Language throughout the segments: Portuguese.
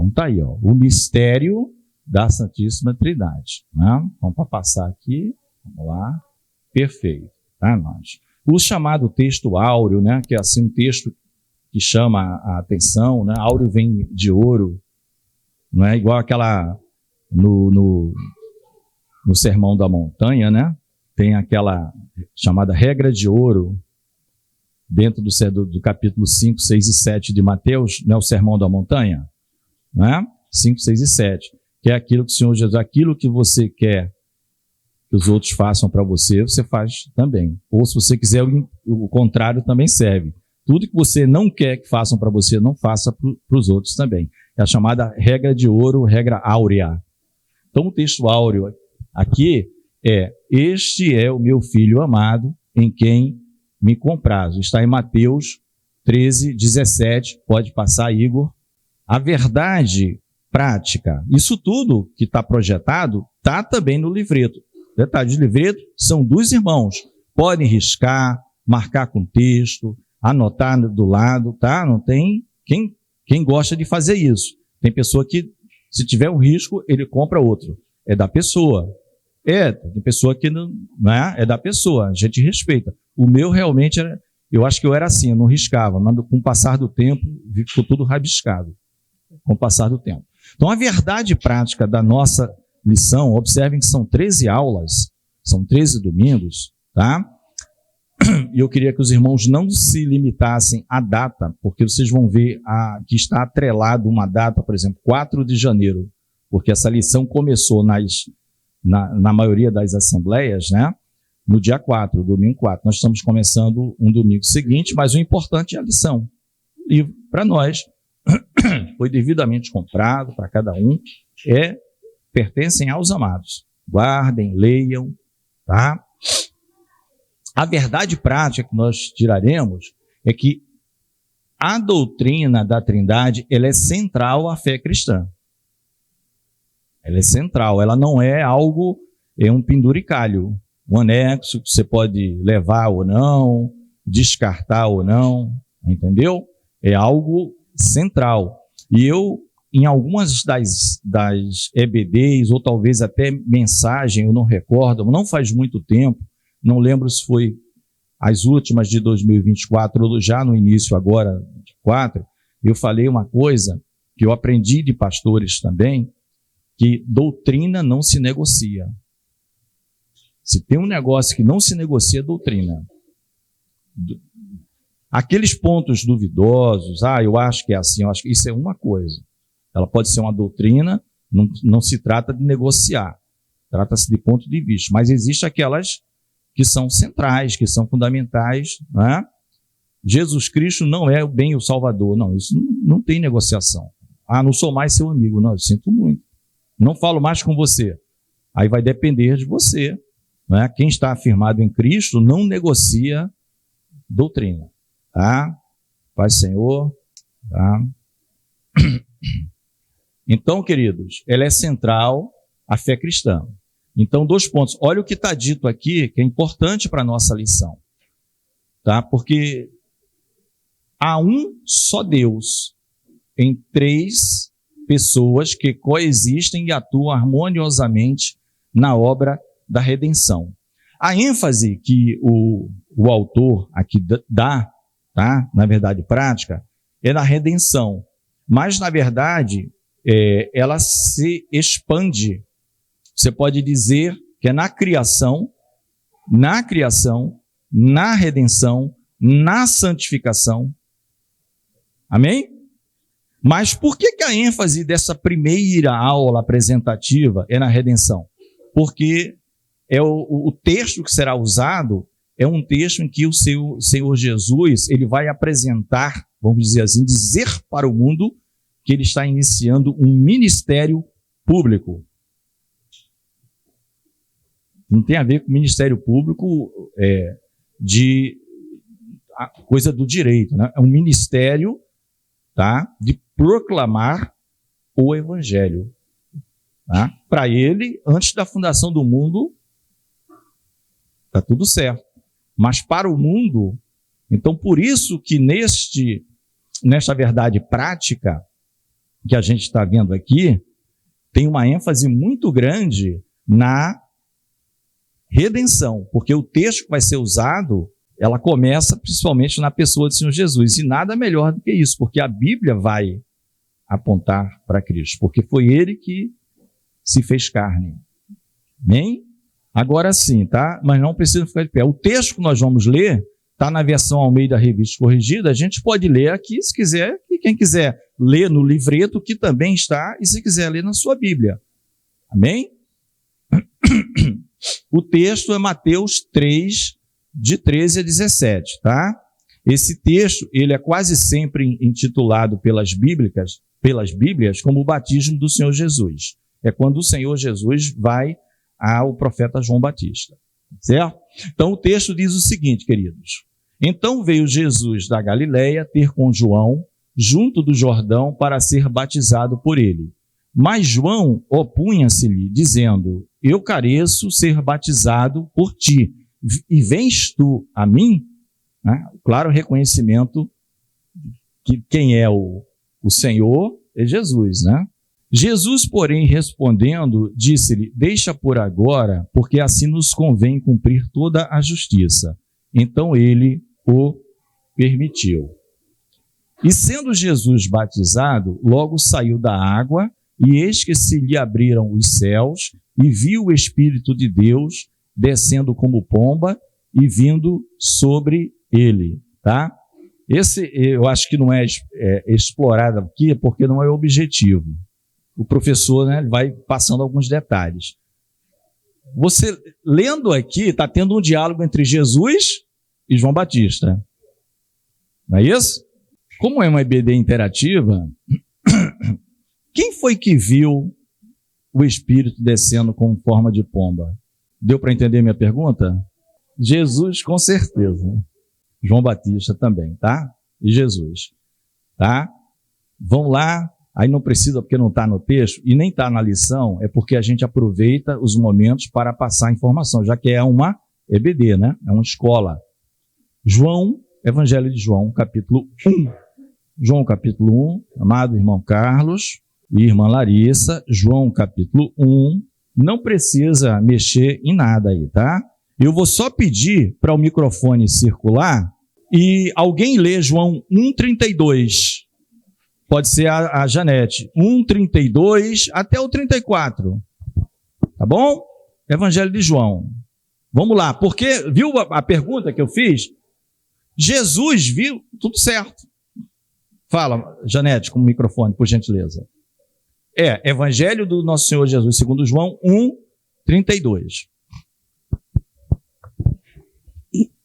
Então tá aí, ó, o mistério da Santíssima Trindade, né? Vamos para passar aqui, vamos lá, perfeito, tá, nós? O chamado texto áureo, né, que é assim um texto que chama a atenção, né? Áureo vem de ouro, não é igual aquela no Sermão da Montanha, né? Tem aquela chamada regra de ouro dentro do capítulo 5, 6 e 7 de Mateus, né? O Sermão da Montanha, né? 5, 6 e 7, que é aquilo que o Senhor Jesus, aquilo que você quer que os outros façam para você, você faz também. Ou se você quiser, o contrário também serve. Tudo que você não quer que façam para você, não faça para os outros também. É a chamada regra de ouro, regra áurea. Então, o texto áureo aqui é: este é o meu filho amado, em quem me comprazo. Está em Mateus 13, 17. Pode passar, Igor. A verdade prática, isso tudo que está projetado, está também no livreto. Detalhe, os livretos são dos irmãos. Podem riscar, marcar com texto, anotar do lado, tá? Não tem quem gosta de fazer isso. Tem pessoa que, se tiver um risco, ele compra outro. É da pessoa. Tem pessoa que não é da pessoa. A gente respeita. O meu realmente era, eu acho que eu era assim, eu não riscava, mas com o passar do tempo, ficou tudo rabiscado. Com o passar do tempo. Então, a verdade prática da nossa lição, observem que são 13 aulas, são 13 domingos, tá? E eu queria que os irmãos não se limitassem à data, porque vocês vão ver que está atrelado uma data, por exemplo, 4 de janeiro, porque essa lição começou na maioria das assembleias, né? No dia 4, domingo 4. Nós estamos começando um domingo seguinte, mas o importante é a lição. O livro, para nós, foi devidamente comprado para cada um, pertencem aos amados. Guardem, leiam, tá? A verdade prática que nós tiraremos é que a doutrina da Trindade, ela é central à fé cristã. Ela é central, ela não é algo, é um penduricalho, um anexo que você pode levar ou não, descartar ou não, entendeu? É algo central. E eu, em algumas das EBDs, ou talvez até mensagem, eu não recordo, não faz muito tempo, não lembro se foi as últimas de 2024 ou já no início agora de 4, eu falei uma coisa que eu aprendi de pastores também, que doutrina não se negocia. Se tem um negócio que não se negocia, é doutrina. Aqueles pontos duvidosos, eu acho que é assim, eu acho que isso é uma coisa. Ela pode ser uma doutrina, não se trata de negociar, trata-se de ponto de vista, mas existem aquelas que são centrais, que são fundamentais, né? Jesus Cristo não é bem o Salvador, não, isso não tem negociação. Não sou mais seu amigo, não, eu sinto muito. Não falo mais com você. Aí vai depender de você, né? Quem está afirmado em Cristo não negocia doutrina, tá? Paz, Senhor, tá? Então, queridos, ela é central à fé cristã. Então, 2 pontos. Olha o que está dito aqui, que é importante para a nossa lição, tá? Porque há um só Deus em 3 pessoas que coexistem e atuam harmoniosamente na obra da redenção. A ênfase que o autor aqui dá, tá? Na verdade prática, é na redenção. Mas, na verdade, ela se expande. Você pode dizer que é na criação, na redenção, na santificação. Amém? Mas por que a ênfase dessa primeira aula apresentativa é na redenção? Porque o texto que será usado é um texto em que o Senhor Jesus ele vai apresentar, vamos dizer assim, dizer para o mundo que ele está iniciando um ministério público. Não tem a ver com ministério público de coisa do direito, né? É um ministério, tá, de proclamar o evangelho, tá? Para ele, antes da fundação do mundo, está tudo certo. Mas para o mundo, então por isso que nesta verdade prática, que a gente está vendo aqui tem uma ênfase muito grande na redenção, porque o texto que vai ser usado, ela começa principalmente na pessoa do Senhor Jesus, e nada melhor do que isso, porque a Bíblia vai apontar para Cristo, porque foi Ele que se fez carne. Amém? Agora sim, tá? Mas não precisa ficar de pé. O texto que nós vamos ler está na versão Almeida Revista Corrigida, a gente pode ler aqui se quiser, e quem quiser ler no livreto, que também está, e se quiser ler na sua Bíblia. Amém? O texto é Mateus 3, de 13 a 17, tá? Esse texto, ele é quase sempre intitulado pelas Bíblias como o batismo do Senhor Jesus. É quando o Senhor Jesus vai ao profeta João Batista, certo? Então o texto diz o seguinte, queridos: então veio Jesus da Galileia ter com João, junto do Jordão, para ser batizado por ele. Mas João opunha-se-lhe, dizendo: eu careço ser batizado por ti, e vens tu a mim? Claro, reconhecimento que quem é o Senhor é Jesus, né? Jesus, porém, respondendo, disse-lhe: deixa por agora, porque assim nos convém cumprir toda a justiça. Então ele o permitiu. E sendo Jesus batizado, logo saiu da água, e eis que se lhe abriram os céus, e viu o Espírito de Deus descendo como pomba e vindo sobre ele, tá? Esse eu acho que não é explorado aqui, porque não é objetivo. O professor, né, vai passando alguns detalhes. Você, lendo aqui, está tendo um diálogo entre Jesus e João Batista. Não é isso? Como é uma EBD interativa, quem foi que viu o Espírito descendo com forma de pomba? Deu para entender minha pergunta? Jesus, com certeza. João Batista também, tá? E Jesus, tá? Vão lá, aí não precisa porque não está no texto, e nem está na lição, é porque a gente aproveita os momentos para passar a informação, já que é uma EBD, né? É uma escola. João, Evangelho de João, capítulo 1. João, capítulo 1, amado irmão Carlos e irmã Larissa, João, capítulo 1, não precisa mexer em nada aí, tá? Eu vou só pedir para o microfone circular e alguém lê João 1,32. Pode ser a Janete. 1,32 até o 34. Tá bom? Evangelho de João. Vamos lá, porque, viu a pergunta que eu fiz? Jesus viu tudo certo. Fala, Janete, com o microfone, por gentileza. Evangelho do Nosso Senhor Jesus, segundo João 1,32.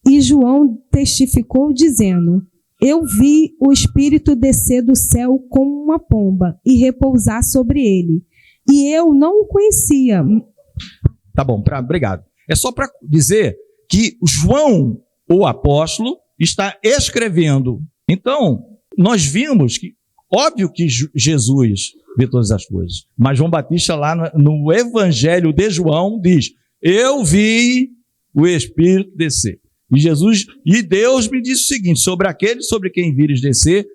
E João testificou dizendo: eu vi o Espírito descer do céu como uma pomba e repousar sobre ele. E eu não o conhecia. Tá bom, obrigado. É só para dizer que João, o apóstolo, está escrevendo. Então, nós vimos que, óbvio que Jesus vê todas as coisas, mas João Batista lá no Evangelho de João diz: eu vi o Espírito descer. E Deus me disse o seguinte: sobre aquele sobre quem vires descer,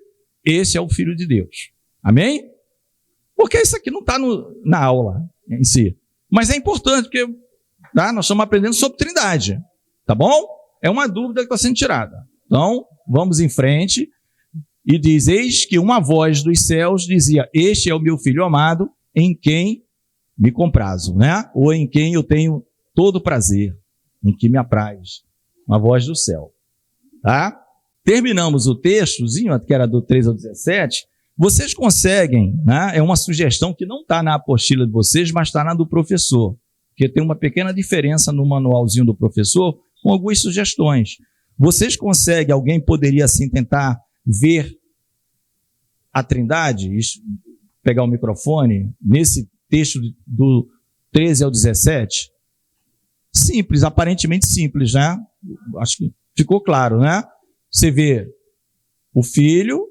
esse é o Filho de Deus. Amém? Porque isso aqui não está na aula em si. Mas é importante, porque nós estamos aprendendo sobre Trindade. Tá bom? É uma dúvida que está sendo tirada. Então, vamos em frente. E diz: eis que uma voz dos céus dizia: este é o meu Filho amado, em quem me comprazo, né? Ou em quem eu tenho todo prazer, em que me apraz. Uma voz do céu, tá? Terminamos o textozinho, que era do 3 ao 17. Vocês conseguem, né? É uma sugestão que não está na apostila de vocês, mas está na do professor, porque tem uma pequena diferença no manualzinho do professor, com algumas sugestões. Vocês conseguem, alguém poderia assim tentar ver a Trindade, pegar o microfone, nesse texto do 13 ao 17? Simples, aparentemente simples, né? Acho que ficou claro, né? Você vê o Filho,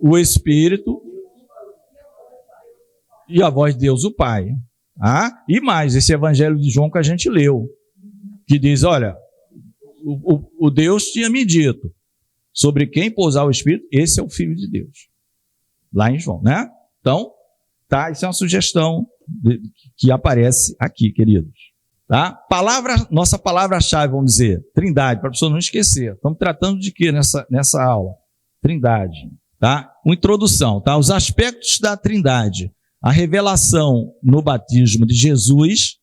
o Espírito e a voz de Deus, o Pai. E mais, esse Evangelho de João que a gente leu, que diz: olha, o Deus tinha me dito, sobre quem pousar o Espírito, esse é o Filho de Deus. Lá em João, né? Então, tá? Isso é uma sugestão que aparece aqui, queridos. Tá? Nossa palavra-chave, vamos dizer, Trindade, para a pessoa não esquecer. Estamos tratando de quê nessa aula? Trindade. Tá? Uma introdução, tá? Os aspectos da Trindade. A revelação no batismo de Jesus.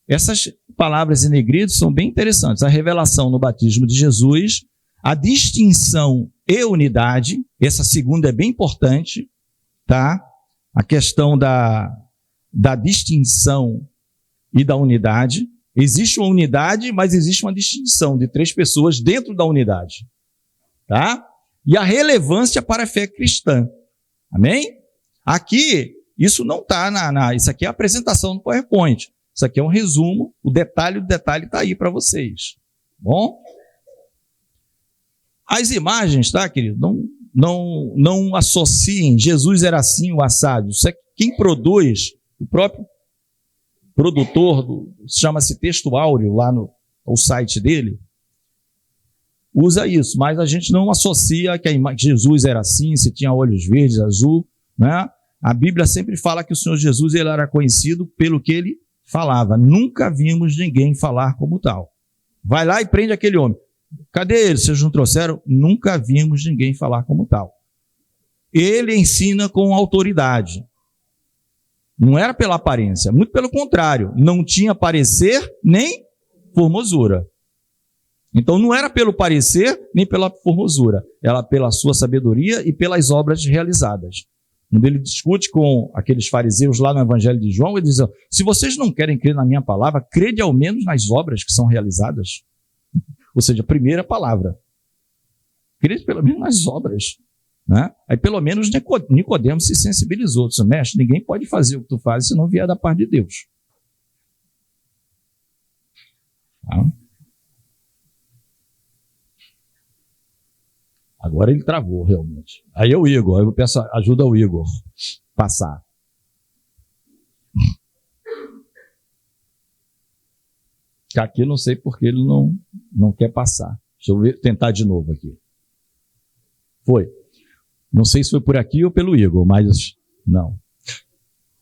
Essas palavras em negrito são bem interessantes. A revelação no batismo de Jesus, a distinção e unidade, essa segunda é bem importante, tá? A questão da distinção e da unidade. Existe uma unidade, mas existe uma distinção de 3 pessoas dentro da unidade, tá? E a relevância para a fé cristã. Amém? Aqui, isso não está isso aqui é a apresentação no PowerPoint. Isso aqui é um resumo, o detalhe está aí para vocês. Bom? As imagens, tá, querido? Não associem, Jesus era assim, o assado. Isso é quem produz, o próprio produtor, chama-se Texto Áureo, lá no site dele, usa isso, mas a gente não associa que Jesus era assim, se tinha olhos verdes, azul, né? A Bíblia sempre fala que o Senhor Jesus ele era conhecido pelo que ele falava. Nunca vimos ninguém falar como tal. Vai lá e prende aquele homem. Cadê ele? Vocês não trouxeram? Nunca vimos ninguém falar como tal. Ele ensina com autoridade. Não era pela aparência, muito pelo contrário. Não tinha parecer nem formosura. Então não era pelo parecer nem pela formosura. Era pela sua sabedoria e pelas obras realizadas. Quando ele discute com aqueles fariseus lá no Evangelho de João, ele diz, se vocês não querem crer na minha palavra, crede ao menos nas obras que são realizadas. Ou seja, a primeira palavra. Crede pelo menos nas obras. Né? Aí pelo menos Nicodemos se sensibilizou. Disse, mestre, ninguém pode fazer o que tu fazes se não vier da parte de Deus. Tá? Agora ele travou, realmente. Aí é o Igor. Aí eu peço ajuda ao Igor passar. Aqui eu não sei porque ele não quer passar. Deixa eu tentar de novo aqui. Foi. Não sei se foi por aqui ou pelo Igor, mas não.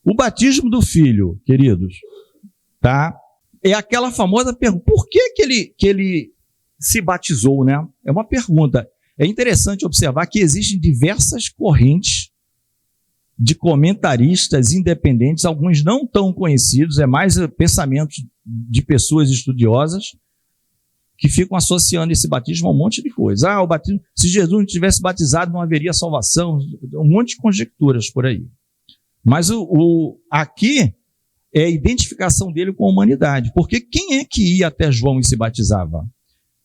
O batismo do filho, queridos, tá? É aquela famosa pergunta. Por que ele se batizou, né? É uma pergunta. É interessante observar que existem diversas correntes de comentaristas independentes, alguns não tão conhecidos, é mais pensamentos de pessoas estudiosas que ficam associando esse batismo a um monte de coisa. O batismo, se Jesus não tivesse batizado, não haveria salvação, um monte de conjecturas por aí. Mas aqui é a identificação dele com a humanidade, porque quem é que ia até João e se batizava?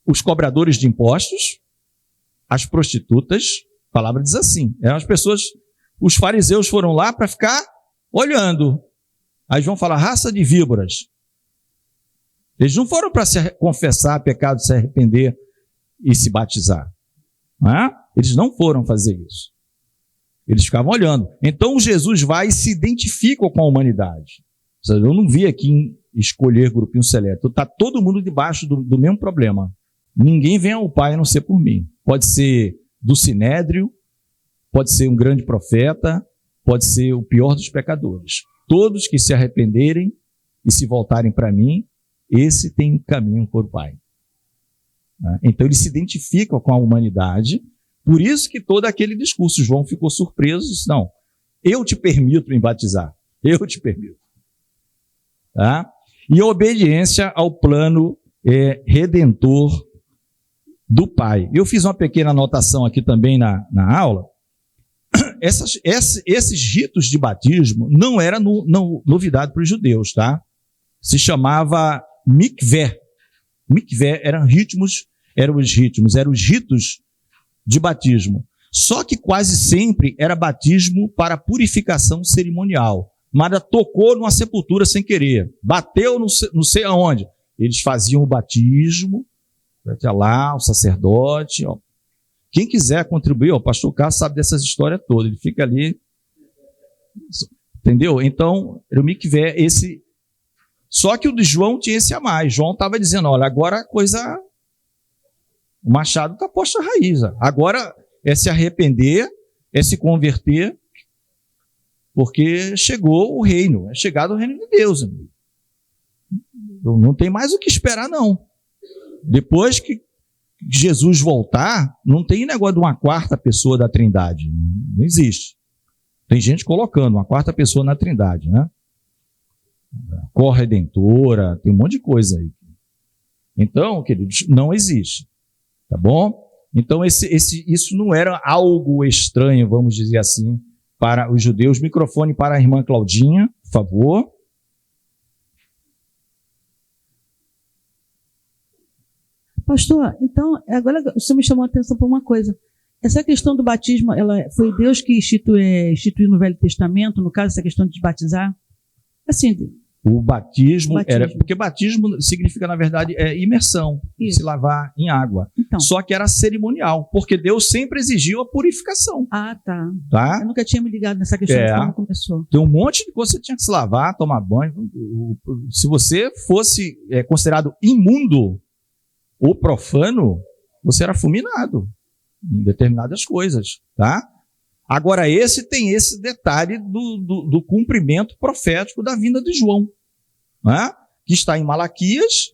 Os cobradores de impostos, as prostitutas, a palavra diz assim, eram as pessoas, os fariseus foram lá para ficar olhando. Aí João fala, raça de víboras. Eles não foram para se confessar pecado, se arrepender e se batizar. Não é? Eles não foram fazer isso. Eles ficavam olhando. Então Jesus vai e se identifica com a humanidade. Eu não vi aqui escolher grupinho seleto. Está todo mundo debaixo do mesmo problema. Ninguém vem ao Pai a não ser por mim. Pode ser do Sinédrio, pode ser um grande profeta, pode ser o pior dos pecadores. Todos que se arrependerem e se voltarem para mim, esse tem um caminho para o Pai. Então ele se identifica com a humanidade, por isso que todo aquele discurso, João ficou surpreso, disse, não, eu te permito me batizar, eu te permito. Tá? E a obediência ao plano redentor do Pai. Eu fiz uma pequena anotação aqui também na aula. Esses ritos de batismo não eram novidade para os judeus, tá? Se chamava mikvé. Mikvé eram os ritos de batismo. Só que quase sempre era batismo para purificação cerimonial. Mas tocou numa sepultura sem querer, bateu não sei aonde. Eles faziam o batismo, até lá, o sacerdote. Ó. Quem quiser contribuir, o pastor Carlos sabe dessas histórias todas, ele fica ali. Entendeu? Então, o mikvé, esse. Só que o de João tinha esse a mais. João estava dizendo, olha, agora a coisa. O machado está posto a raiz. Agora é se arrepender, é se converter porque chegou o reino, é chegado o reino de Deus, amigo. Não tem mais o que esperar, não. Depois que Jesus voltar, não tem negócio de uma quarta pessoa da Trindade. Não existe. Tem gente colocando uma quarta pessoa na Trindade, né? Corredentora, tem um monte de coisa aí. Então, queridos, não existe. Tá bom? Então, isso não era algo estranho, vamos dizer assim, para os judeus. Microfone para a irmã Claudinha, por favor. Pastor, então, agora o senhor me chamou a atenção para uma coisa. Essa questão do batismo, foi Deus que instituiu no Velho Testamento, no caso, essa questão de batizar? Assim, o batismo era... Porque batismo significa, na verdade, imersão, se lavar em água. Então. Só que era cerimonial, porque Deus sempre exigiu a purificação. Ah, tá. Tá? Eu nunca tinha me ligado nessa questão de como começou. Tem um monte de coisa que você tinha que se lavar, tomar banho. Se você fosse considerado imundo ou profano, você era fulminado em determinadas coisas, tá? Agora, tem esse detalhe do cumprimento profético da vinda de João, né? Que está em Malaquias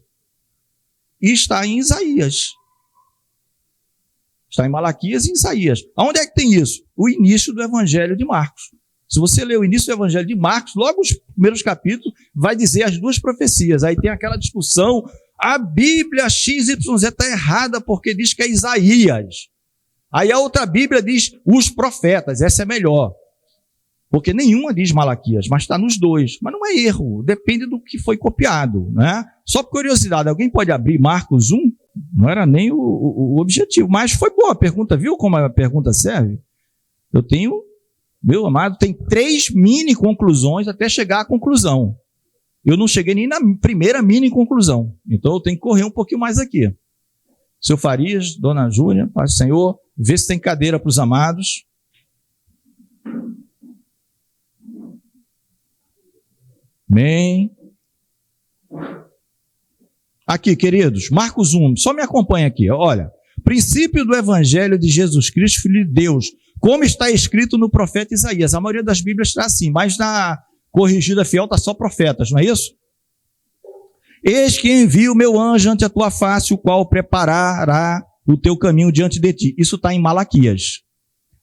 e está em Isaías. Está em Malaquias e em Isaías. Aonde é que tem isso? O início do Evangelho de Marcos. Se você ler o início do Evangelho de Marcos, logo os primeiros capítulos, vai dizer as duas profecias. Aí tem aquela discussão, a Bíblia XYZ está errada porque diz que é Isaías. Aí a outra Bíblia diz os profetas, essa é melhor. Porque nenhuma diz Malaquias, mas está nos dois. Mas não é erro, depende do que foi copiado, né? Só por curiosidade, alguém pode abrir Marcos 1? Não era nem o objetivo, mas foi boa a pergunta, viu como a pergunta serve? Meu amado, tem 3 mini conclusões até chegar à conclusão. Eu não cheguei nem na primeira mini conclusão, então eu tenho que correr um pouquinho mais aqui. Seu Farias, Dona Júlia, Pai Senhor, vê se tem cadeira para os amados. Amém. Aqui, queridos, Marcos 1, só me acompanha aqui. Olha, princípio do Evangelho de Jesus Cristo, Filho de Deus, como está escrito no profeta Isaías. A maioria das Bíblias está assim, mas na corrigida fiel está só profetas, não é isso? Eis que envio o meu anjo ante a tua face, o qual preparará o teu caminho diante de ti. Isso está em Malaquias.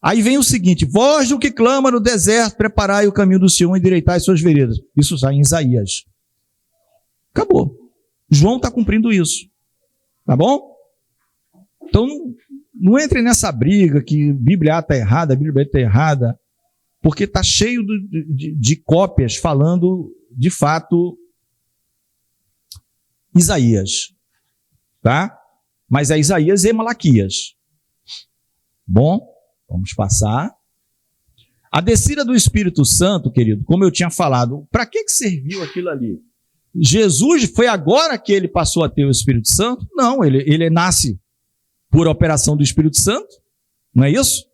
Aí vem o seguinte, voz do que clama no deserto, preparai o caminho do Senhor e endireitai suas veredas. Isso está em Isaías. Acabou. João está cumprindo isso. Tá bom? Então, não entre nessa briga que Bíblia A está errada, a Bíblia B está errada, porque está cheio de cópias falando, de fato, Isaías. Tá? Mas é Isaías e Malaquias. Bom, vamos passar. A descida do Espírito Santo, querido, como eu tinha falado, para que serviu aquilo ali? Jesus, foi agora que ele passou a ter o Espírito Santo? Não, ele nasce por operação do Espírito Santo, não é isso?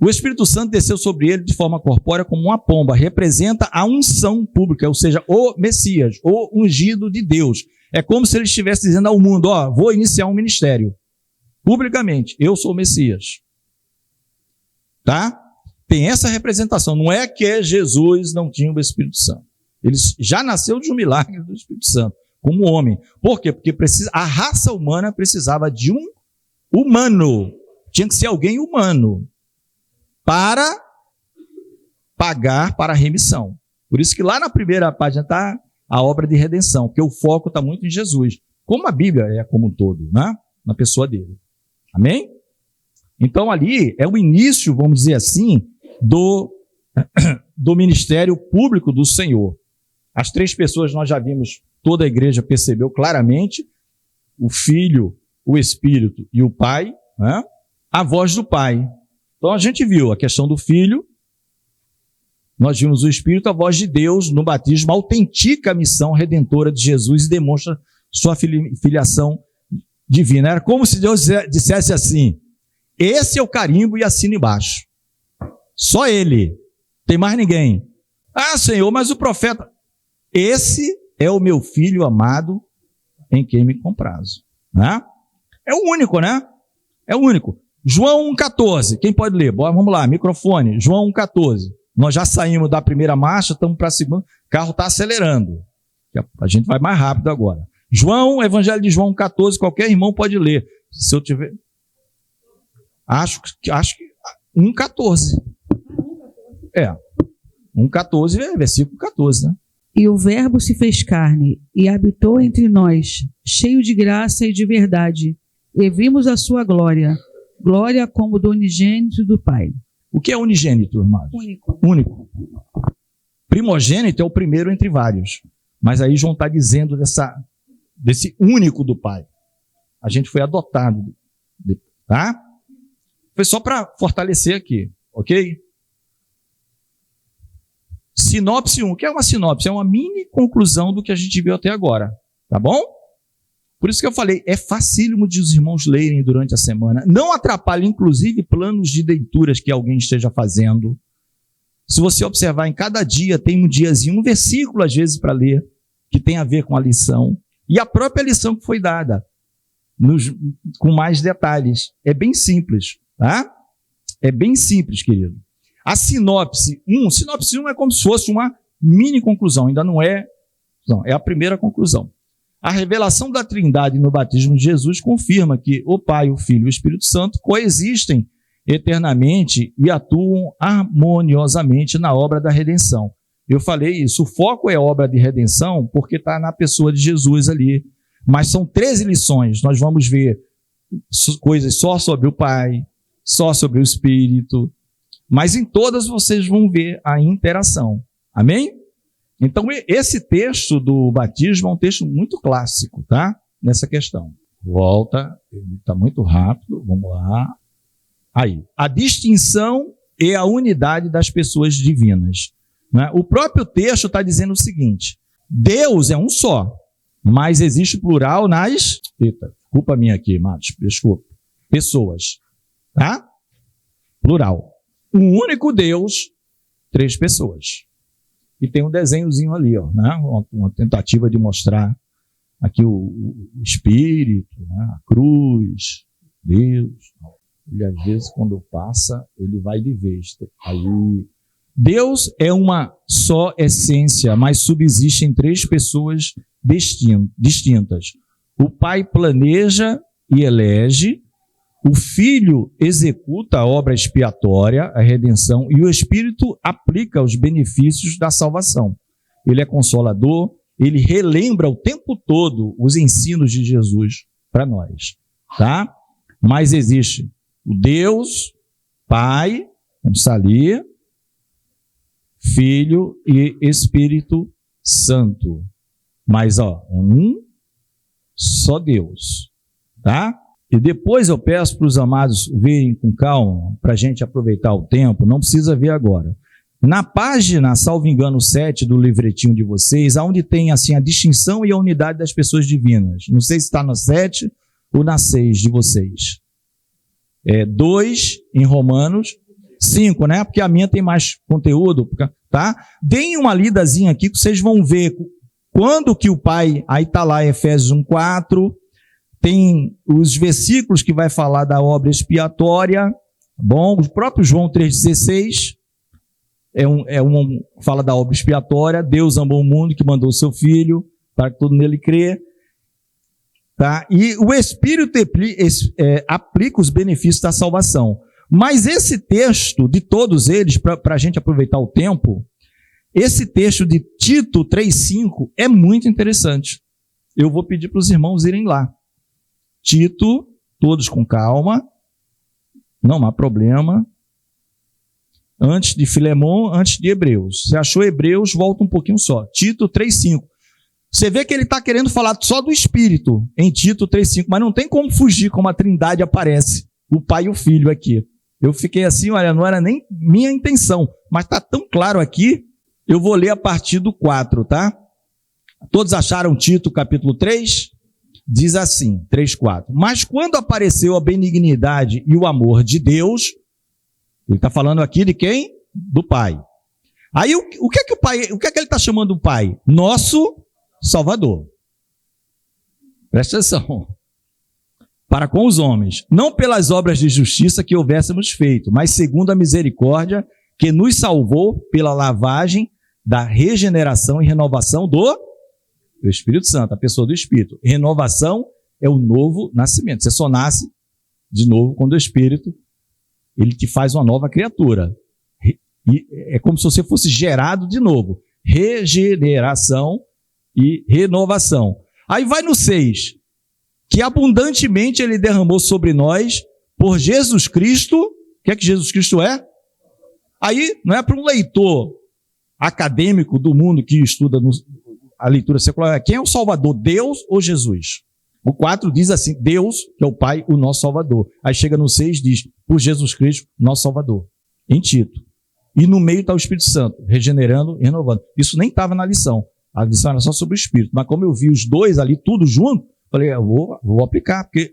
O Espírito Santo desceu sobre ele de forma corpórea como uma pomba, representa a unção pública, ou seja, o Messias, o ungido de Deus. É como se ele estivesse dizendo ao mundo, vou iniciar um ministério, publicamente, eu sou o Messias. Tá? Tem essa representação, não é que Jesus não tinha o Espírito Santo. Ele já nasceu de um milagre do Espírito Santo, como homem. Por quê? Porque a raça humana precisava de um humano. Tinha que ser alguém humano para pagar para a remissão. Por isso que lá na primeira página está a obra de redenção, porque o foco está muito em Jesus. Como a Bíblia é como um todo, né? Na pessoa dele. Amém? Então ali é o início, vamos dizer assim, do ministério público do Senhor. As 3 pessoas nós já vimos, toda a igreja percebeu claramente, o Filho, o Espírito e o Pai, né? A voz do Pai. Então a gente viu a questão do Filho, nós vimos o Espírito, a voz de Deus no batismo, autentica a missão redentora de Jesus e demonstra sua filiação divina. Era como se Deus dissesse assim, esse é o carimbo e assina embaixo. Só ele, tem mais ninguém. Ah, Senhor, mas o profeta... Esse é o meu filho amado em quem me comprazo. Né? É o único, né? É o único. João 1,14. Quem pode ler? Bora, vamos lá, microfone. João 1,14. Nós já saímos da primeira marcha, estamos para a segunda. O carro está acelerando. A gente vai mais rápido agora. João, Evangelho de João 1,14. Qualquer irmão pode ler. Se eu tiver... Acho que 1,14. 1,14 é versículo 14, né? E o Verbo se fez carne e habitou entre nós, cheio de graça e de verdade, e vimos a sua glória, glória como do unigênito do Pai. O que é unigênito, irmãos? Único. Primogênito é o primeiro entre vários. Mas aí João está dizendo desse único do Pai. A gente foi adotado, tá? Foi só para fortalecer aqui, ok? Sinopse 1. O que é uma sinopse? É uma mini conclusão do que a gente viu até agora. Tá bom? Por isso que eu falei, é facílimo de os irmãos lerem durante a semana. Não atrapalha, inclusive, planos de leituras que alguém esteja fazendo. Se você observar, em cada dia tem um diazinho, um versículo às vezes para ler, que tem a ver com a lição. E a própria lição que foi dada, com mais detalhes. É bem simples, tá? É bem simples, querido. A sinopse 1 é como se fosse uma mini conclusão, ainda não é, é a primeira conclusão. A revelação da Trindade no batismo de Jesus confirma que o Pai, o Filho e o Espírito Santo coexistem eternamente e atuam harmoniosamente na obra da redenção. Eu falei isso, o foco é a obra de redenção porque está na pessoa de Jesus ali, mas são 13 lições, nós vamos ver coisas só sobre o Pai, só sobre o Espírito, mas em todas vocês vão ver a interação. Amém? Então, esse texto do batismo é um texto muito clássico, tá? Nessa questão. Volta, ele está muito rápido, vamos lá. Aí, a distinção e a unidade das pessoas divinas. Né? O próprio texto está dizendo o seguinte, Deus é um só, mas existe plural nas... Eita, culpa minha aqui, Matos, desculpa. Pessoas, tá? Plural. Um único Deus, 3 pessoas. E tem um desenhozinho ali, ó, né? Uma tentativa de mostrar aqui o Espírito, né? A cruz, Deus. Ele, às vezes, quando passa, ele vai de vez. Aí, Deus é uma só essência, mas subsiste em 3 pessoas distintas. O Pai planeja e elege, o Filho executa a obra expiatória, a redenção, e o Espírito aplica os benefícios da salvação. Ele é consolador, ele relembra o tempo todo os ensinos de Jesus para nós, tá? Mas existe o Deus, Pai, vamos ali, Filho e Espírito Santo. Mas, ó, é um só Deus, tá? E depois eu peço para os amados verem com calma, para a gente aproveitar o tempo, não precisa ver agora. Na página, salvo engano, 7 do livretinho de vocês, onde tem assim a distinção e a unidade das pessoas divinas. Não sei se está na 7 ou na 6 de vocês. 2 em Romanos, 5, né? Porque a minha tem mais conteúdo, tá? Deem uma lidazinha aqui que vocês vão ver quando que o Pai, aí está lá Efésios 1:4, tem os versículos que vai falar da obra expiatória, bom, o próprio João 3,16 fala da obra expiatória, Deus amou o mundo que mandou o seu Filho, para que todo nele crê, tá? E o Espírito aplica os benefícios da salvação. Mas esse texto, de todos eles, para a gente aproveitar o tempo, esse texto de Tito 3,5 é muito interessante. Eu vou pedir para os irmãos irem lá. Tito, todos com calma, não há problema. Antes de Filemon, antes de Hebreus. Se achou Hebreus, volta um pouquinho só. Tito 3,5. Você vê que ele está querendo falar só do Espírito em Tito 3,5, mas não tem como fugir como a Trindade aparece, o Pai e o Filho aqui. Eu fiquei assim, olha, não era nem minha intenção, mas está tão claro aqui, eu vou ler a partir do 4, tá? Todos acharam Tito capítulo 3? Diz assim, 3:4. Mas quando apareceu a benignidade e o amor de Deus, ele está falando aqui de quem? Do Pai. Aí o que é que o Pai, o que é que ele está chamando o Pai? Nosso Salvador. Presta atenção. para com os homens, não pelas obras de justiça que houvéssemos feito, mas segundo a misericórdia que nos salvou pela lavagem da regeneração e renovação do Espírito Santo, a pessoa do Espírito. Renovação é o novo nascimento. Você só nasce de novo quando o Espírito, ele te faz uma nova criatura. E é como se você fosse gerado de novo. Regeneração e renovação. Aí vai no 6. Que abundantemente ele derramou sobre nós por Jesus Cristo. O que é que Jesus Cristo é? Aí não é para um leitor acadêmico do mundo que estuda a leitura secular. Quem é o Salvador? Deus ou Jesus? O 4 diz assim, Deus, que é o Pai, o nosso Salvador. Aí chega no 6 diz, por Jesus Cristo, nosso Salvador. Em Tito. E no meio está o Espírito Santo, regenerando e renovando. Isso nem estava na lição. A lição era só sobre o Espírito. Mas como eu vi os dois ali, tudo junto, falei, eu vou aplicar, porque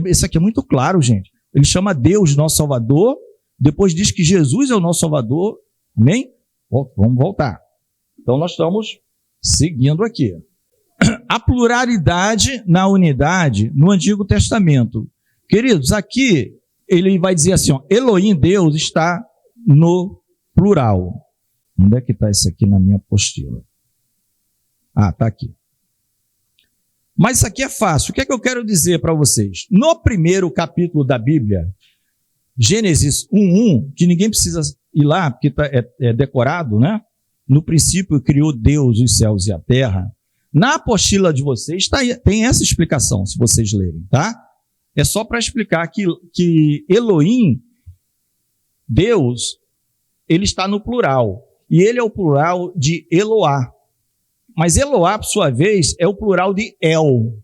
isso aqui é muito claro, gente. Ele chama Deus nosso Salvador, depois diz que Jesus é o nosso Salvador. Amém? Vamos voltar. Então nós estamos seguindo aqui. A pluralidade na unidade no Antigo Testamento. Queridos, aqui ele vai dizer assim, ó, Elohim, Deus, está no plural. Onde é que está isso aqui na minha apostila? Ah, está aqui. Mas isso aqui é fácil. O que é que eu quero dizer para vocês? No primeiro capítulo da Bíblia, Gênesis 1:1, que ninguém precisa ir lá, porque é decorado, né? No princípio criou Deus os céus e a terra. Na apostila de vocês tem essa explicação, se vocês lerem, tá? É só para explicar que Elohim, Deus, ele está no plural. E ele é o plural de Eloá. Mas Eloá, por sua vez, é o plural de El.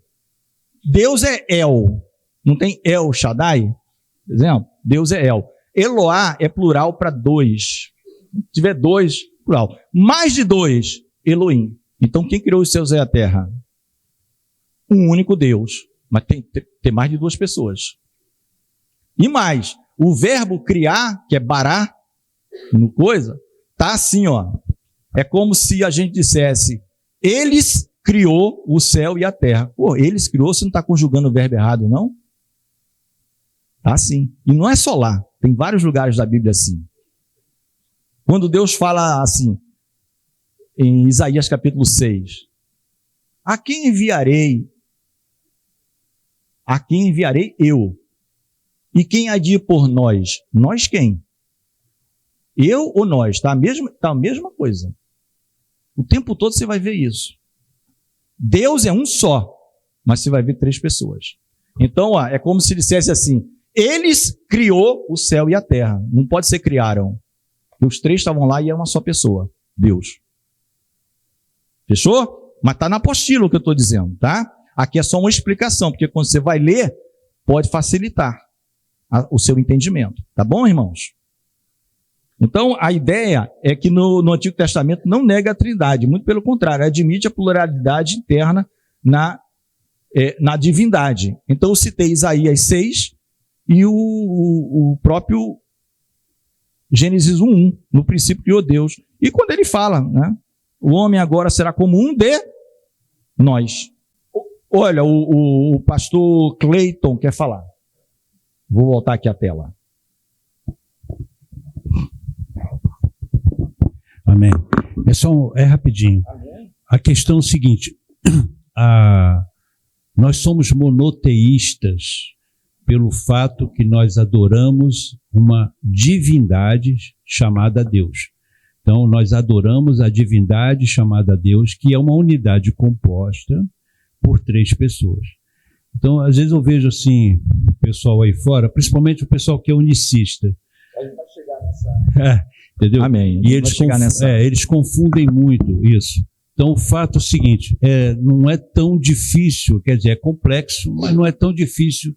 Deus é El. Não tem El Shaddai? Por exemplo, Deus é El. Eloá é plural para 2. Se tiver 2, plural. Mais de 2, Elohim. Então, quem criou os céus e a terra? Um único Deus. Mas tem mais de 2 pessoas. E mais, o verbo criar, que é bará, no coisa, tá assim, ó. É como se a gente dissesse, eles criou o céu e a terra. Pô, eles criou, você não está conjugando o verbo errado, não? Tá assim. E não é só lá. Tem vários lugares da Bíblia assim. Quando Deus fala assim, em Isaías capítulo 6, a quem enviarei? A quem enviarei eu? E quem há de ir por nós? Nós quem? Eu ou nós? Tá a mesma coisa. O tempo todo você vai ver isso. Deus é um só, mas você vai ver 3 pessoas. Então, é como se dissesse assim, eles criou o céu e a terra. Não pode ser criaram. Os 3 estavam lá e é uma só pessoa. Deus. Fechou? Mas está na apostila o que eu estou dizendo, tá? Aqui é só uma explicação, porque quando você vai ler, pode facilitar o seu entendimento. Tá bom, irmãos? Então, a ideia é que no Antigo Testamento não nega a Trindade, muito pelo contrário, admite a pluralidade interna na divindade. Então, eu citei Isaías 6 e o próprio Gênesis 1:1, no princípio criou Deus. E quando ele fala, né, o homem agora será como um de nós. Olha, o pastor Cleiton quer falar. Vou voltar aqui à tela. Amém. É rapidinho. Amém. A questão é o seguinte, nós somos monoteístas pelo fato que nós adoramos uma divindade chamada Deus. Então, nós adoramos a divindade chamada Deus, que é uma unidade composta por 3 pessoas. Então, às vezes eu vejo assim, o pessoal aí fora, principalmente o pessoal que é unicista. A gente vai chegar nessa... Entendeu? Amém. E eles confundem muito isso. Então, o fato é o seguinte, não é tão difícil, quer dizer, é complexo, mas não é tão difícil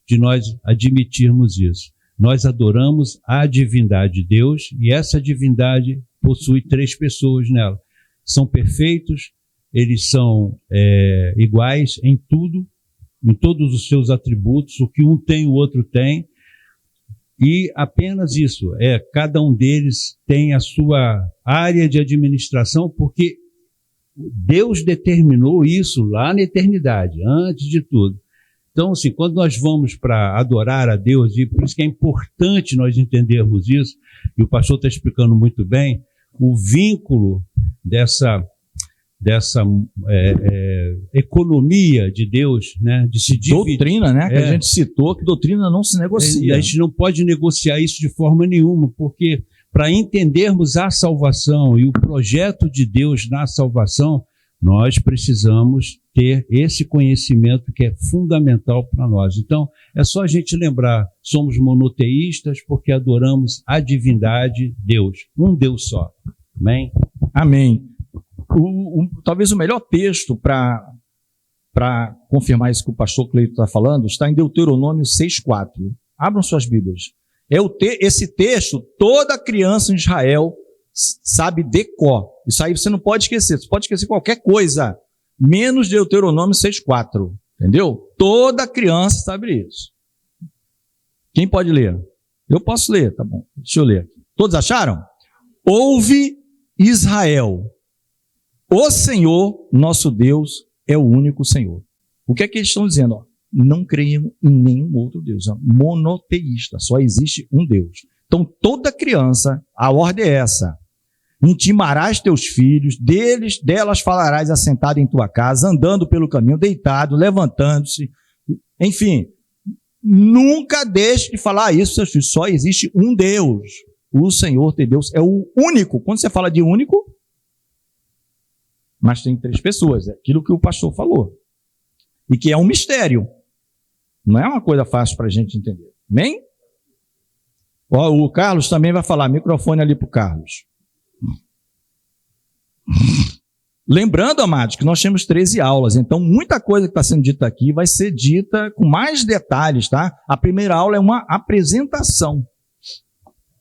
de nós admitirmos isso. Nós adoramos a divindade de Deus e essa divindade possui 3 pessoas nela. São perfeitos, eles são iguais em tudo, em todos os seus atributos, o que um tem, o outro tem. E apenas isso, cada um deles tem a sua área de administração, porque Deus determinou isso lá na eternidade, antes de tudo. Então, assim, quando nós vamos para adorar a Deus, e por isso que é importante nós entendermos isso, e o pastor está explicando muito bem, o vínculo dessa economia de Deus, né, de se dividir. Doutrina, né, que a gente citou, que doutrina não se negocia. A gente não pode negociar isso de forma nenhuma, porque para entendermos a salvação e o projeto de Deus na salvação, nós precisamos ter esse conhecimento que é fundamental para nós. Então, é só a gente lembrar, somos monoteístas porque adoramos a divindade, Deus, um Deus só. Amém? Amém. Talvez o melhor texto para confirmar isso que o pastor Cleito está falando está em Deuteronômio 6,4. Abram suas Bíblias. Esse texto, toda criança em Israel sabe de cor. Isso aí você não pode esquecer. Você pode esquecer qualquer coisa, menos Deuteronômio 6,4. Entendeu? Toda criança sabe isso. Quem pode ler? Eu posso ler, tá bom. Deixa eu ler aqui. Todos acharam? Ouve, Israel. O Senhor, nosso Deus, é o único Senhor. O que é que eles estão dizendo? Não creiam em nenhum outro Deus. É monoteísta. Só existe um Deus. Então, toda criança, a ordem é essa. Intimarás teus filhos, delas falarás assentado em tua casa, andando pelo caminho, deitado, levantando-se. Enfim, nunca deixe de falar isso, seus filhos. Só existe um Deus. O Senhor teu Deus é o único. Quando você fala de único, mas tem 3 pessoas. É aquilo que o pastor falou. E que é um mistério. Não é uma coisa fácil para a gente entender. Amém? O Carlos também vai falar. Microfone ali para o Carlos. Lembrando, amados, que nós temos 13 aulas. Então, muita coisa que está sendo dita aqui vai ser dita com mais detalhes, tá? A primeira aula é uma apresentação.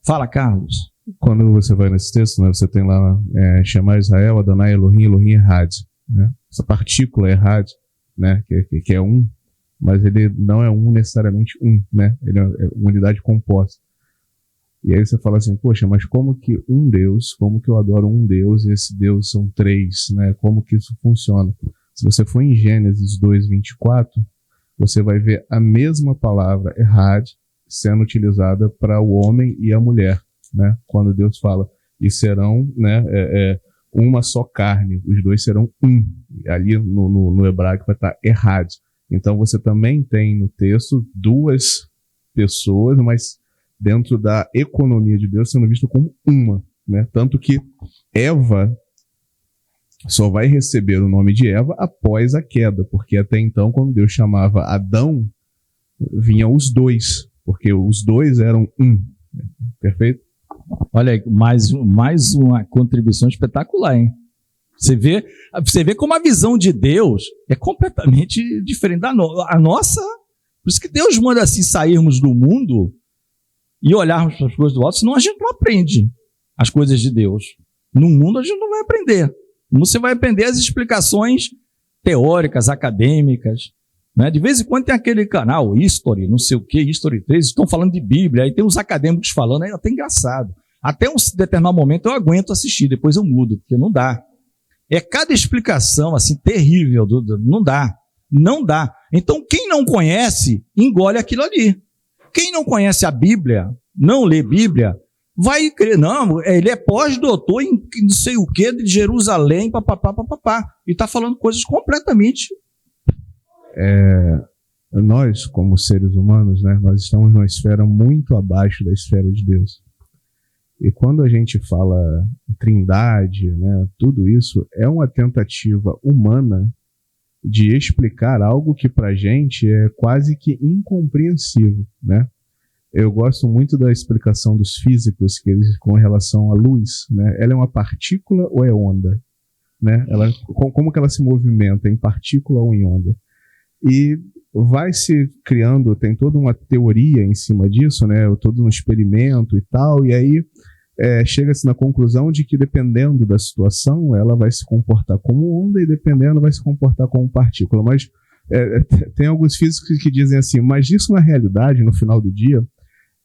Fala, Carlos. Quando você vai nesse texto, né, você tem lá chamar Israel, Adonai Elohim, Elohim Errad. Né? Essa partícula Errad, né, que é um, mas ele não é um necessariamente um, né? Ele é uma unidade composta. E aí você fala assim, poxa, mas como que um Deus, como que eu adoro um Deus e esse Deus são 3, né? Como que isso funciona? Se você for em Gênesis 2:24, você vai ver a mesma palavra Errad sendo utilizada para o homem e a mulher. Né? Quando Deus fala, e serão, né, uma só carne, os dois serão um. Ali no hebraico vai estar errado. Então você também tem no texto 2 pessoas, mas dentro da economia de Deus sendo visto como uma. Né? Tanto que Eva só vai receber o nome de Eva após a queda, porque até então, quando Deus chamava Adão, vinham os 2, porque os 2 eram um. Perfeito? Olha aí, mais uma contribuição espetacular, hein? Você vê como a visão de Deus é completamente diferente da nossa. Por isso que Deus manda assim sairmos do mundo e olharmos para as coisas do alto, senão a gente não aprende as coisas de Deus. No mundo a gente não vai aprender. Você vai aprender as explicações teóricas, acadêmicas. Né? De vez em quando tem aquele canal, History, não sei o que, History 3, estão falando de Bíblia, aí tem uns acadêmicos falando, aí é até engraçado. Até um determinado momento eu aguento assistir, depois eu mudo, porque não dá. É cada explicação assim terrível, não dá. Não dá. Então quem não conhece, engole aquilo ali. Quem não conhece a Bíblia, não lê Bíblia, vai crer, não, ele é pós-doutor em não sei o que, de Jerusalém, papapá, e está falando coisas completamente... Nós, como seres humanos, né, nós estamos numa esfera muito abaixo da esfera de Deus. E quando a gente fala trindade, né, tudo isso é uma tentativa humana de explicar algo que para a gente é quase que incompreensível. Né? Eu gosto muito da explicação dos físicos que eles, com relação à luz. Né? Ela é uma partícula ou é onda? Né? Como que ela se movimenta, em partícula ou em onda? E vai se criando, tem toda uma teoria em cima disso, né? Todo um experimento e tal, e aí chega-se na conclusão de que dependendo da situação, ela vai se comportar como onda e dependendo vai se comportar como partícula. Mas tem alguns físicos que dizem assim, mas isso na realidade, no final do dia,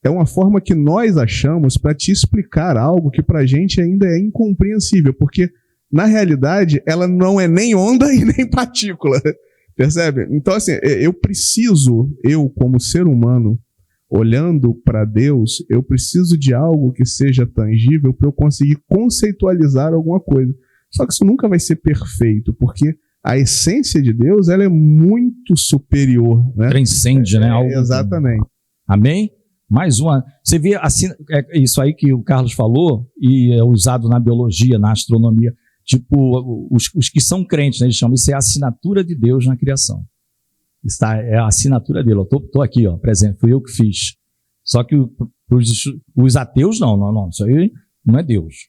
é uma forma que nós achamos para te explicar algo que para a gente ainda é incompreensível, porque na realidade ela não é nem onda e nem partícula. Percebe? Então, assim, eu como ser humano, olhando para Deus, eu preciso de algo que seja tangível para eu conseguir conceitualizar alguma coisa. Só que isso nunca vai ser perfeito, porque a essência de Deus, ela é muito superior, né? Transcende, né? Algo... Exatamente. Amém? Mais uma. Você vê assim, isso aí que o Carlos falou, e é usado na biologia, na astronomia. Tipo, os que são crentes, né, eles chamam isso é a assinatura de Deus na criação. É a assinatura dele. Eu tô aqui, ó, presente, fui eu que fiz. Só que os ateus, não, isso aí não é Deus.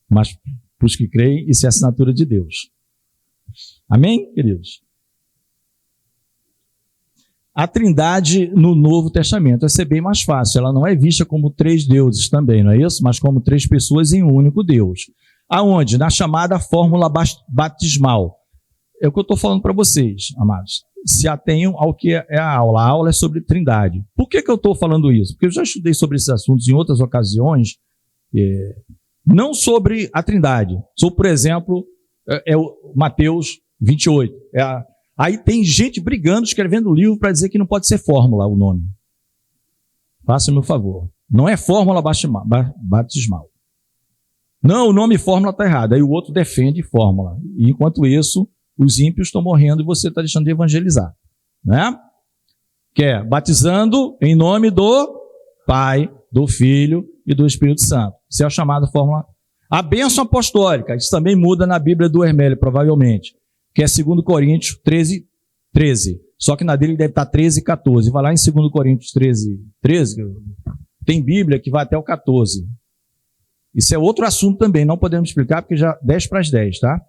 Mas para os que creem, isso é a assinatura de Deus. Amém, queridos? A Trindade no Novo Testamento vai ser bem mais fácil. Ela não é vista como 3 deuses também, não é isso? Mas como 3 pessoas em um único Deus. Aonde? Na chamada fórmula batismal. É o que eu estou falando para vocês, amados. Se atenham ao que é a aula. A aula é sobre Trindade. Por que eu estou falando isso? Porque eu já estudei sobre esses assuntos em outras ocasiões, não sobre a Trindade. Sobre, por exemplo, o Mateus 28. Aí tem gente brigando, escrevendo livro para dizer que não pode ser fórmula o nome. Faça o meu favor. Não é fórmula batismal. Não, o nome fórmula está errado. Aí o outro defende fórmula. E enquanto isso, os ímpios estão morrendo e você está deixando de evangelizar. Né? Que é batizando em nome do Pai, do Filho e do Espírito Santo. Isso é a chamada fórmula. A bênção apostólica, isso também muda na Bíblia do Hermélio, provavelmente. Que é 2 Coríntios 13. Só que na dele deve estar 13:14. Vai lá em 2 Coríntios 13. Tem Bíblia que vai até o 14. Isso é outro assunto também, não podemos explicar, porque já 10 para as 10, tá?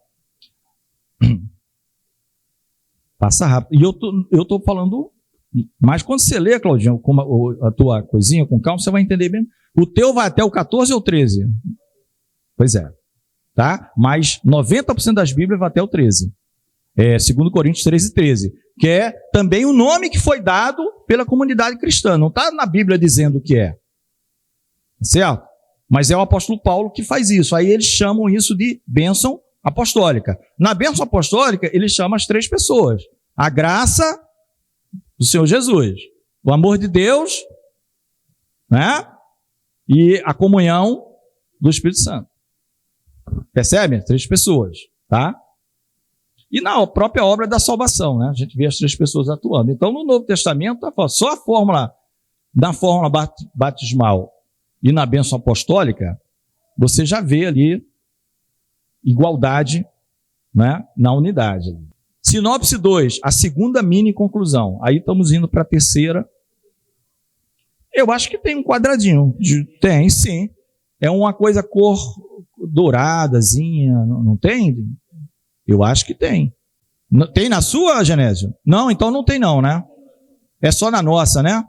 Passa rápido. E eu estou falando, mas quando você lê, Claudinho, a tua coisinha com calma, você vai entender bem. O teu vai até o 14 ou 13? Pois é. Tá? Mas 90% das Bíblias vai até o 13. 2 Coríntios 13, que é também o nome que foi dado pela comunidade cristã. Não está na Bíblia dizendo o que é. Certo? Mas é o apóstolo Paulo que faz isso. Aí eles chamam isso de bênção apostólica. Na bênção apostólica, ele chama as 3 pessoas. A graça do Senhor Jesus, o amor de Deus, né? E a comunhão do Espírito Santo. Percebe? 3 pessoas, tá? E na própria obra da salvação, né? A gente vê as 3 pessoas atuando. Então, no Novo Testamento, só a fórmula, na fórmula batismal e na bênção apostólica, você já vê ali igualdade, né, na unidade. Sinopse 2, a segunda mini conclusão. Aí estamos indo para a terceira. Eu acho que tem um quadradinho. Tem, sim. É uma coisa cor douradazinha, não tem? Eu acho que tem. Tem na sua, Genésio? Não, então não tem não, né? É só na nossa, né?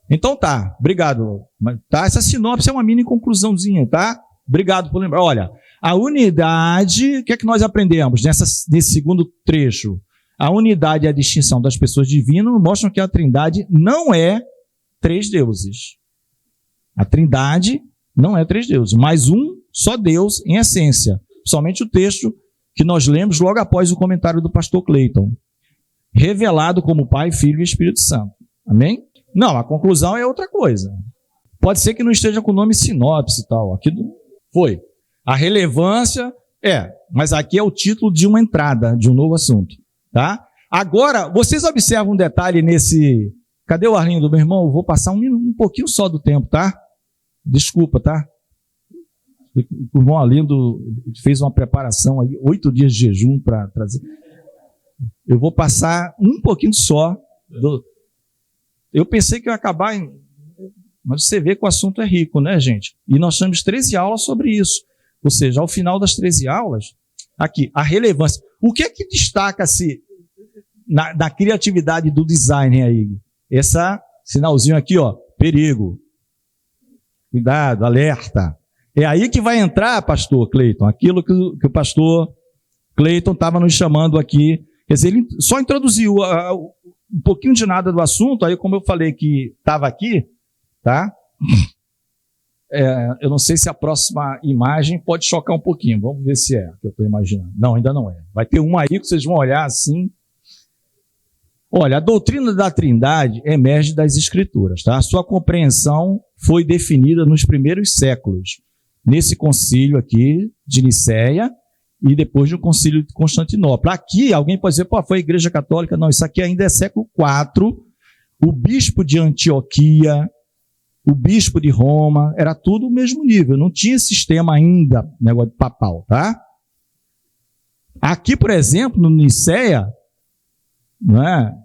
Então tá, obrigado. Tá? Essa sinopse é uma mini conclusãozinha, tá? Obrigado por lembrar. Olha, a unidade, o que é que nós aprendemos nesse segundo trecho? A unidade e a distinção das pessoas divinas mostram que a Trindade não é 3 deuses. A Trindade não é 3 deuses, mas um só Deus em essência. Somente o texto que nós lemos logo após o comentário do pastor Cleiton. Revelado como Pai, Filho e Espírito Santo. Amém? Não, a conclusão é outra coisa. Pode ser que não esteja com o nome sinopse e tal. Aqui foi. A relevância mas aqui é o título de uma entrada, de um novo assunto. Tá? Agora, vocês observam um detalhe nesse... Cadê o Arlindo, meu irmão? Eu vou passar um pouquinho só do tempo, tá? Desculpa, tá? O irmão Arlindo fez uma preparação aí, 8 dias de jejum para trazer. Eu vou passar um pouquinho só. Eu pensei que eu ia acabar Mas você vê que o assunto é rico, né, gente? E nós temos 13 aulas sobre isso. Ou seja, ao final das 13 aulas, aqui, a relevância. O que é que destaca-se na criatividade do design aí? Esse sinalzinho aqui, ó, perigo. Cuidado, alerta. É aí que vai entrar, pastor Cleiton, aquilo que o pastor Cleiton estava nos chamando aqui. Quer dizer, ele só introduziu um pouquinho de nada do assunto, aí como eu falei que estava aqui, tá? Eu não sei se a próxima imagem pode chocar um pouquinho. Vamos ver se é o que eu estou imaginando. Não, ainda não é. Vai ter uma aí que vocês vão olhar assim. Olha, a doutrina da Trindade emerge das Escrituras, tá? A sua compreensão foi definida nos primeiros séculos, nesse concílio aqui de Nicéia e depois do concílio de Constantinopla. Aqui, alguém pode dizer, pô, foi a Igreja Católica. Não, isso aqui ainda é século IV. O bispo de Antioquia, o bispo de Roma, era tudo o mesmo nível. Não tinha sistema ainda, negócio de papal, tá? Aqui, por exemplo, no Nicéia, não é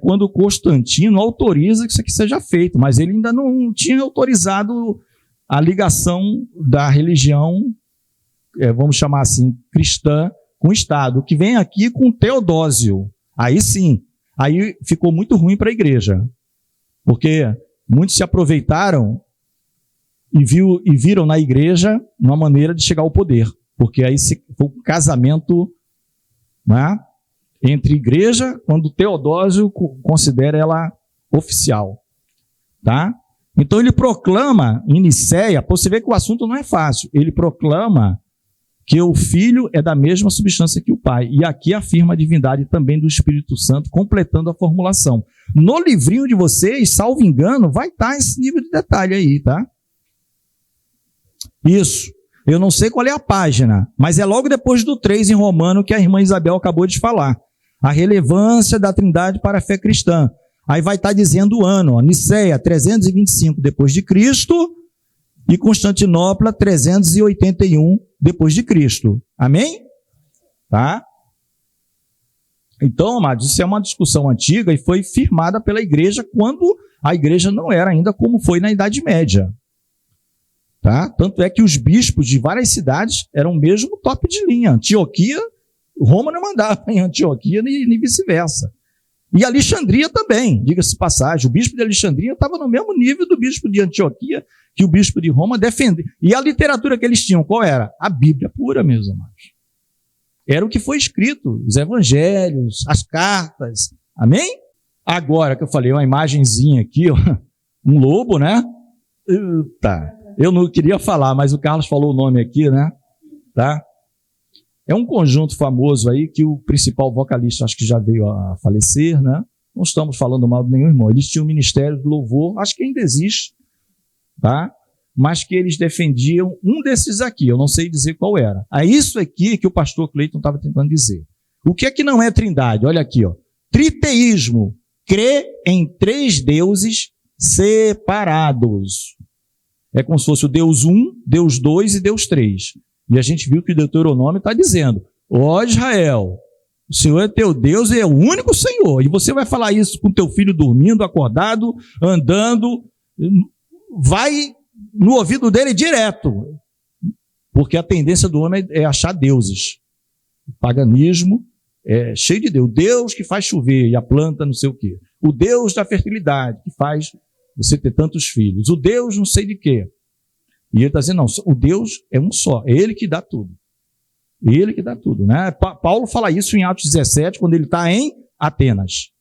quando Constantino autoriza que isso aqui seja feito, mas ele ainda não tinha autorizado a ligação da religião, vamos chamar assim, cristã, com o Estado, que vem aqui com Teodósio. Aí sim, aí ficou muito ruim para a igreja, porque muitos se aproveitaram e viram na igreja uma maneira de chegar ao poder, porque aí foi um casamento, né, entre igreja, quando Teodósio considera ela oficial, tá? Então ele proclama em Nicéia, você vê que o assunto não é fácil, ele proclama que o Filho é da mesma substância que o Pai, e aqui afirma a divindade também do Espírito Santo, completando a formulação. No livrinho de vocês, salvo engano, vai estar esse nível de detalhe aí, tá? Isso. Eu não sei qual é a página, mas é logo depois do 3 em Romano que a irmã Isabel acabou de falar. A relevância da Trindade para a fé cristã. Aí vai estar dizendo o ano, ó, Nicéia, 325 depois de Cristo, e Constantinopla, 381 depois de Cristo. Amém? Tá? Então, amados, isso é uma discussão antiga e foi firmada pela igreja quando a igreja não era ainda como foi na Idade Média. Tá? Tanto é que os bispos de várias cidades eram mesmo top de linha. Antioquia, Roma não mandava em Antioquia nem vice-versa. E Alexandria também, diga-se passagem. O bispo de Alexandria estava no mesmo nível do bispo de Antioquia que o bispo de Roma defendeu. E a literatura que eles tinham, qual era? A Bíblia pura, meus amados. Era o que foi escrito, os evangelhos, as cartas. Amém? Agora que eu falei, uma imagenzinha aqui, ó, um lobo, né? Tá. Eu não queria falar, mas o Carlos falou o nome aqui, né? Tá? É um conjunto famoso aí que o principal vocalista, acho que já veio a falecer, né? Não estamos falando mal de nenhum irmão. Eles tinham um ministério de louvor, acho que ainda existe, tá? Mas que eles defendiam um desses aqui, eu não sei dizer qual era. É isso aqui que o pastor Cleiton estava tentando dizer. O que é que não é trindade? Olha aqui, ó. Triteísmo, crê em 3 deuses separados. É como se fosse o Deus 1, Deus 2 e Deus 3. E a gente viu que o Deuteronômio está dizendo, ó Israel, o Senhor é teu Deus e é o único Senhor. E você vai falar isso com teu filho dormindo, acordado, andando, vai no ouvido dele direto. Porque a tendência do homem é achar deuses. O paganismo é cheio de Deus. Deus que faz chover e a planta não sei o quê. O Deus da fertilidade que faz você ter tantos filhos. O Deus não sei de quê. E ele está dizendo, não, o Deus é um só, é Ele que dá tudo. Ele que dá tudo, né? Paulo fala isso em Atos 17, quando ele está em Atenas,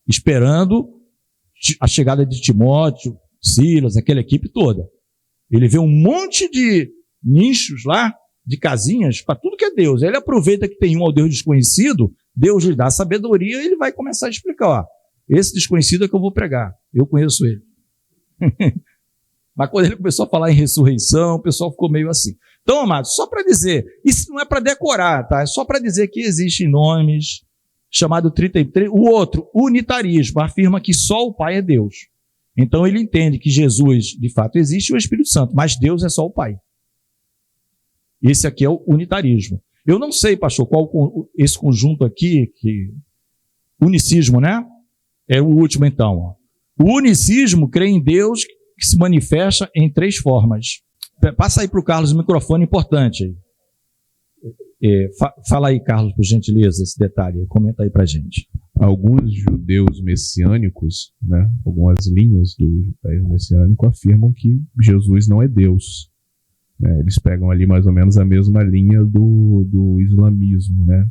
esperando a chegada de Timóteo, Silas, aquela equipe toda. Ele vê um monte de nichos lá, de casinhas, para tudo que é Deus. Ele aproveita que tem um ao Deus desconhecido, Deus lhe dá sabedoria e ele vai começar a explicar, ó, esse desconhecido é que eu vou pregar, eu conheço ele. Mas quando ele começou a falar em ressurreição, o pessoal ficou meio assim. Então, amados, só para dizer, isso não é para decorar, tá? É só para dizer que existem nomes, chamado 33. O outro, unitarismo, afirma que só o Pai é Deus. Então ele entende que Jesus, de fato, existe e o Espírito Santo, mas Deus é só o Pai. Esse aqui é o unitarismo. Eu não sei, pastor, qual esse conjunto aqui, que unicismo, né? É o último então. Ó. O unicismo crê em Deus que se manifesta em 3 formas. Passa aí para o Carlos o microfone importante. Fala aí, Carlos, por gentileza, esse detalhe. Comenta aí para a gente. Alguns judeus messiânicos, né, algumas linhas do judaísmo messiânico afirmam que Jesus não é Deus. Eles pegam ali mais ou menos a mesma linha do islamismo. Né?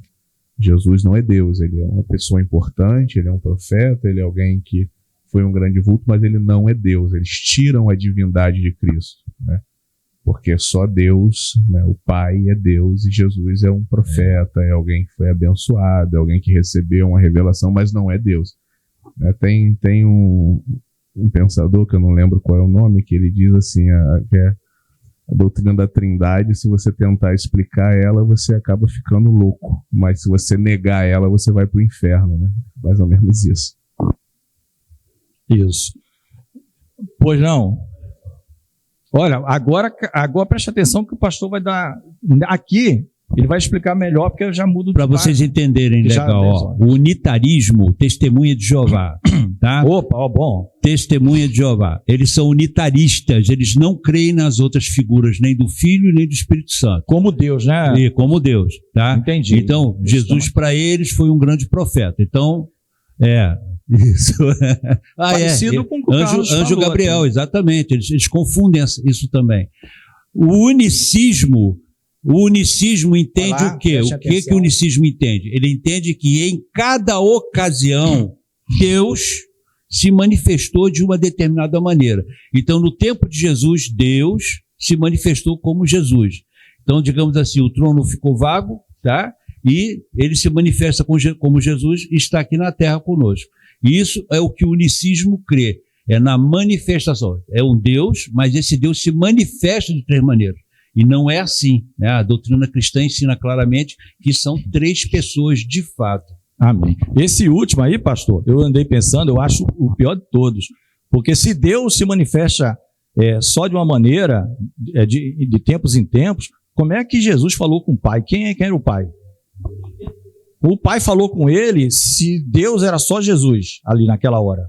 Jesus não é Deus, ele é uma pessoa importante, ele é um profeta, ele é alguém que foi um grande vulto, mas ele não é Deus. Eles tiram a divindade de Cristo, né? Porque só Deus, né, o Pai é Deus e Jesus é um profeta, é alguém que foi abençoado, é alguém que recebeu uma revelação, mas não é Deus. Tem um pensador, que eu não lembro qual é o nome, que ele diz assim, que é a doutrina da Trindade, se você tentar explicar ela, você acaba ficando louco. Mas se você negar ela, você vai para o inferno, né? Mais ou menos isso. Isso. Pois não. Olha, agora preste atenção que o pastor vai dar... Aqui, ele vai explicar melhor, porque eu já mudo de Para vocês entenderem legal, ó, o unitarismo, testemunha de Jeová, tá? Opa, ó, bom. Testemunha de Jeová. Eles são unitaristas, eles não creem nas outras figuras, nem do Filho, nem do Espírito Santo. Como Deus, né? E como Deus, tá? Entendi. Então, Jesus para eles foi um grande profeta. Então, isso. Parecido com o que o Carlos Anjo falou Gabriel, aqui. exatamente. Eles confundem isso também. O unicismo entende Olá, o quê? O que o unicismo entende? Ele entende que em cada ocasião Deus se manifestou de uma determinada maneira. Então, no tempo de Jesus, Deus se manifestou como Jesus. Então, digamos assim, o trono ficou vago, tá? E ele se manifesta como Jesus e está aqui na terra conosco. E isso é o que o unicismo crê. É na manifestação. É um Deus, mas esse Deus se manifesta de três maneiras. E não é assim, né? A doutrina cristã ensina claramente que são três pessoas de fato. Amém. Esse último aí, pastor, eu andei pensando, eu acho o pior de todos. Porque se Deus se manifesta só de uma maneira, de tempos em tempos, como é que Jesus falou com o Pai? Quem era o Pai? O Pai falou com ele se Deus era só Jesus ali naquela hora.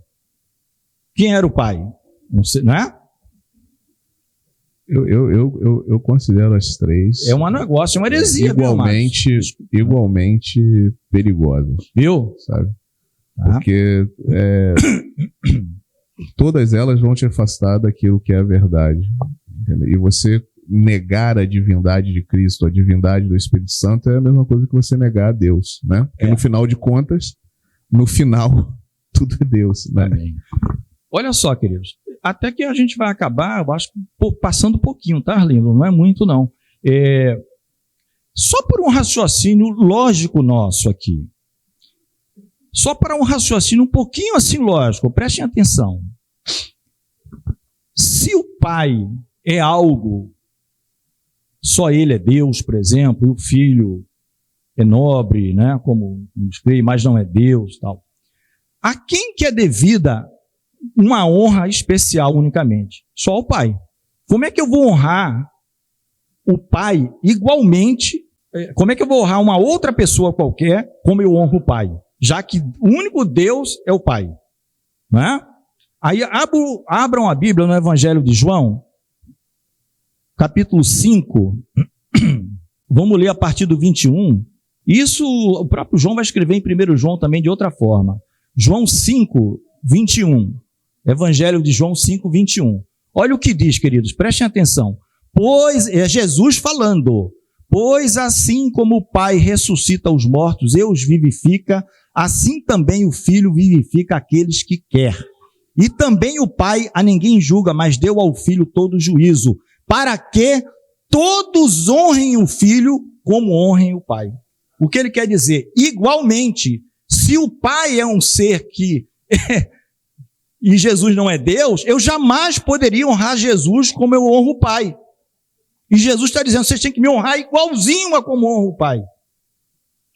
Quem era o Pai? Não sei, não é? Eu considero as três. É um negócio, é uma heresia. Igualmente perigosas. Viu? Sabe? Porque todas elas vão te afastar daquilo que é a verdade. Entendeu? E você negar a divindade de Cristo, a divindade do Espírito Santo, é a mesma coisa que você negar a Deus, né? Porque no final de contas, tudo é Deus, né? Amém. Olha só, queridos, até que a gente vai acabar, eu acho, passando um pouquinho, tá, Arlindo? Não é muito, não. Só por um raciocínio lógico nosso aqui. Só para um raciocínio um pouquinho assim lógico, prestem atenção. Se o Pai é algo, só ele é Deus, por exemplo, e o Filho é nobre, né, como nos creio, mas não é Deus, tal. A quem que é devida uma honra especial unicamente? Só ao Pai. Como é que eu vou honrar o Pai igualmente? Como é que eu vou honrar uma outra pessoa qualquer como eu honro o Pai? Já que o único Deus é o Pai. Não é? Aí abram a Bíblia no Evangelho de João, capítulo 5. Vamos ler a partir do 21. Isso o próprio João vai escrever em 1 João também de outra forma. João 5, 21. Evangelho de João 5, 21. Olha o que diz, queridos, prestem atenção. Pois, é Jesus falando, pois assim como o Pai ressuscita os mortos e os vivifica, assim também o Filho vivifica aqueles que quer. E também o Pai a ninguém julga, mas deu ao Filho todo o juízo, para que todos honrem o Filho como honrem o Pai. O que ele quer dizer? Igualmente, se o Pai é um ser que... e Jesus não é Deus, eu jamais poderia honrar Jesus como eu honro o Pai. E Jesus está dizendo, vocês têm que me honrar igualzinho a como honro o Pai.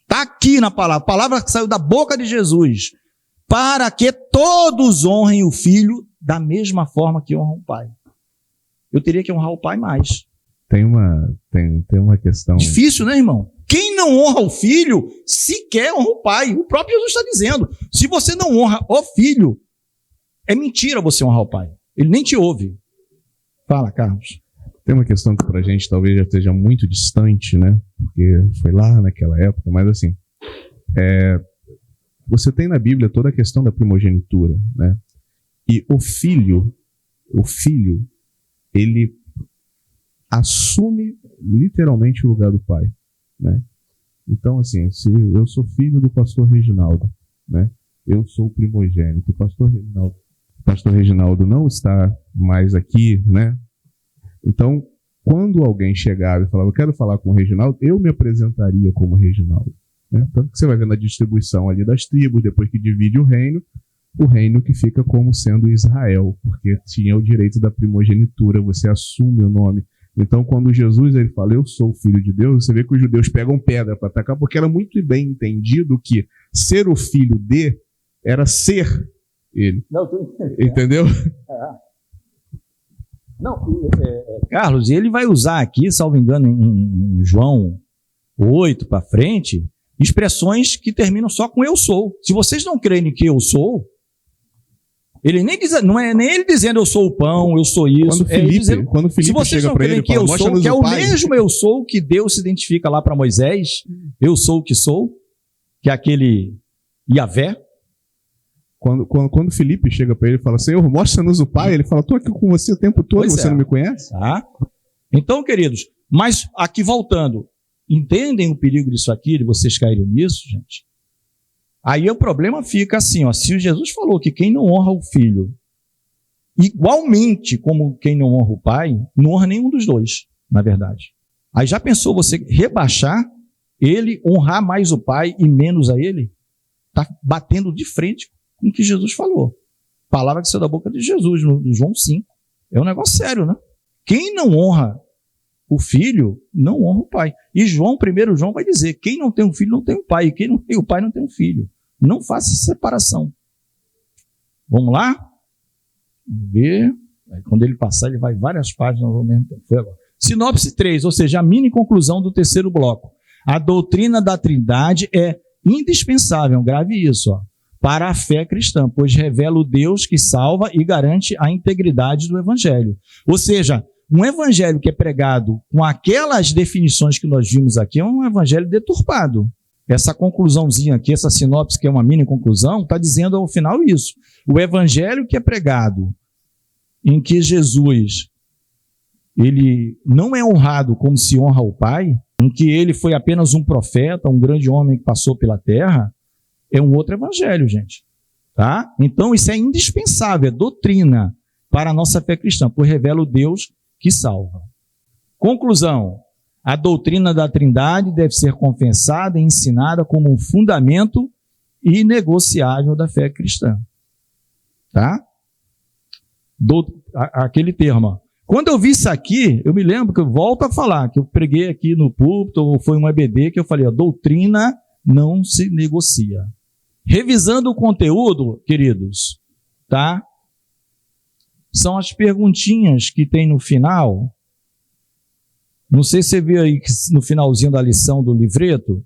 Está aqui na palavra, a palavra que saiu da boca de Jesus. Para que todos honrem o Filho da mesma forma que honram o Pai. Eu teria que honrar o Pai mais. Tem uma questão... Difícil, né, irmão? Quem não honra o Filho, sequer honra o Pai. O próprio Jesus está dizendo, se você não honra o Filho, é mentira você honrar o Pai. Ele nem te ouve. Fala, Carlos. Tem uma questão que pra gente talvez já esteja muito distante, né? Porque foi lá naquela época, mas assim, você tem na Bíblia toda a questão da primogenitura, né? E o filho, ele assume literalmente o lugar do pai, né? Então, assim, se eu sou filho do pastor Reginaldo, né? Eu sou o primogênito. O pastor Reginaldo não está mais aqui, né? Então, quando alguém chegava e falava, eu quero falar com o Reginaldo, eu me apresentaria como Reginaldo, né? Tanto que você vai ver na distribuição ali das tribos, depois que divide o reino, o reino que fica como sendo Israel, porque tinha o direito da primogenitura, você assume o nome. Então, quando Jesus ele fala, eu sou o filho de Deus, você vê que os judeus pegam pedra para atacar, porque era muito bem entendido que ser o filho de era ser ele. Não, entendeu? Não, Carlos, ele vai usar aqui, salvo engano, em João 8 para frente, expressões que terminam só com eu sou. Se vocês não creem que eu sou, ele nem diz, não é nem ele dizendo eu sou o pão, eu sou isso. Quando Filipe se vocês chega não para creem ele, que eu fala, sou, que é o pai. mesmo eu sou que Deus se identifica lá para Moisés, eu sou o que sou, que é aquele Yahvé. Quando Filipe chega para ele e fala, Senhor, mostra-nos o Pai, ele fala, estou aqui com você o tempo todo, Pois você é. não me conhece? Tá? Então, queridos, mas aqui voltando, entendem o perigo disso aqui, de vocês caírem nisso, gente? Aí o problema fica assim, ó, se Jesus falou que quem não honra o filho, igualmente como quem não honra o pai, não honra nenhum dos dois, na verdade. Aí já pensou você rebaixar ele, honrar mais o pai e menos a ele? Está batendo de frente com o que Jesus falou. Palavra que saiu da boca de Jesus, no João 5. É um negócio sério, né? Quem não honra o filho, não honra o pai. E João, 1 João vai dizer, quem não tem um filho não tem um pai, e quem não tem o pai não tem um filho. Não faça separação. Vamos lá? Vamos ver. Aí, quando ele passar, ele vai várias páginas ao mesmo tempo. Foi agora. Sinopse 3, ou seja, a mini conclusão do terceiro bloco. A doutrina da Trindade é indispensável, grave isso, ó, para a fé cristã, pois revela o Deus que salva e garante a integridade do evangelho. Ou seja, um evangelho que é pregado com aquelas definições que nós vimos aqui é um evangelho deturpado. Essa conclusãozinha aqui, essa sinopse que é uma mini conclusão, está dizendo ao final isso. O evangelho que é pregado, em que Jesus ele não é honrado como se honra o Pai, em que ele foi apenas um profeta, um grande homem que passou pela terra, é um outro evangelho, gente. Tá? Então isso é indispensável, é doutrina para a nossa fé cristã, pois revela o Deus que salva. Conclusão. A doutrina da Trindade deve ser confessada e ensinada como um fundamento inegociável da fé cristã. Tá? Aquele termo. Quando eu vi isso aqui, eu me lembro que eu volto a falar, que eu preguei aqui no púlpito, ou foi um EBD, que eu falei, a doutrina não se negocia. Revisando o conteúdo, queridos, tá? São as perguntinhas que tem no final. Não sei se você viu aí no finalzinho da lição do livreto,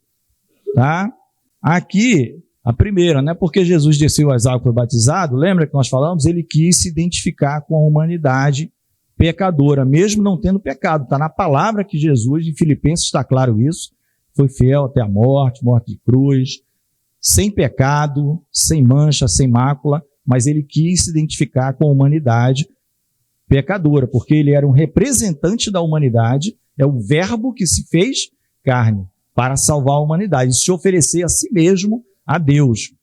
tá? Aqui, a primeira, né? Porque Jesus desceu às águas e foi batizado, lembra que nós falamos? Ele quis se identificar com a humanidade pecadora, mesmo não tendo pecado. Está na palavra que Jesus, em Filipenses está claro isso, foi fiel até a morte de cruz, sem pecado, sem mancha, sem mácula, mas ele quis se identificar com a humanidade pecadora, porque ele era um representante da humanidade, é o verbo que se fez carne para salvar a humanidade, e se oferecer a si mesmo a Deus,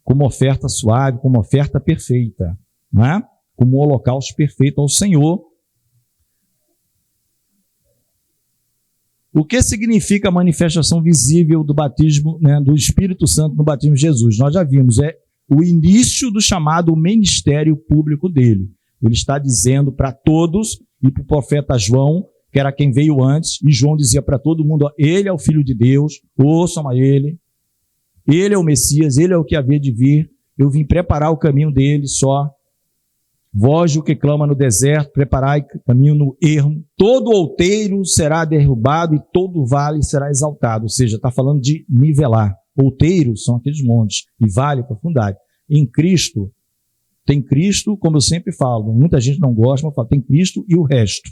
como oferta suave, como oferta perfeita, não é? Como um holocausto perfeito ao Senhor. O que significa a manifestação visível do batismo, né, do Espírito Santo no batismo de Jesus? Nós já vimos, é o início do chamado ministério público dele. Ele está dizendo para todos, e para o profeta João, que era quem veio antes, e João dizia para todo mundo, ó, ele é o Filho de Deus, ouçam a ele é o Messias, ele é o que havia de vir, eu vim preparar o caminho dele só. Vós o que clama no deserto, preparai caminho no ermo. Todo outeiro será derrubado e todo vale será exaltado. Ou seja, está falando de nivelar. Outeiros são aqueles montes e vale profundidade. Em Cristo, tem Cristo, como eu sempre falo, muita gente não gosta, mas fala, tem Cristo e o resto.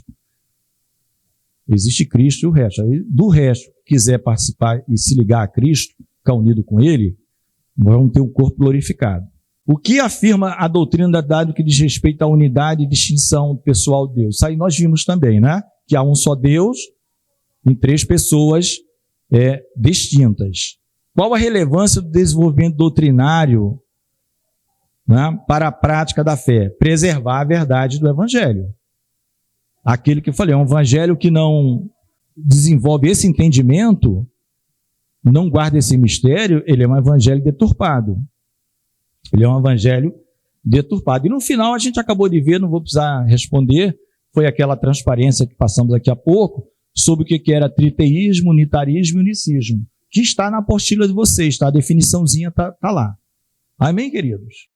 Existe Cristo e o resto. Aí, do resto, quiser participar e se ligar a Cristo, ficar unido com ele, vamos ter um corpo glorificado. O que afirma a doutrina da Trindade que diz respeito à unidade e distinção pessoal de Deus? Isso aí nós vimos também, né? Que há um só Deus em três pessoas distintas. Qual a relevância do desenvolvimento doutrinário, né, para a prática da fé? Preservar a verdade do Evangelho. Aquele que eu falei, é um Evangelho que não desenvolve esse entendimento, não guarda esse mistério, ele é um Evangelho deturpado. Ele é um evangelho deturpado. E no final a gente acabou de ver, não vou precisar responder, foi aquela transparência que passamos aqui há pouco, sobre o que era triteísmo, unitarismo e unicismo, que está na apostila de vocês, tá? A definiçãozinha está lá. Amém, queridos?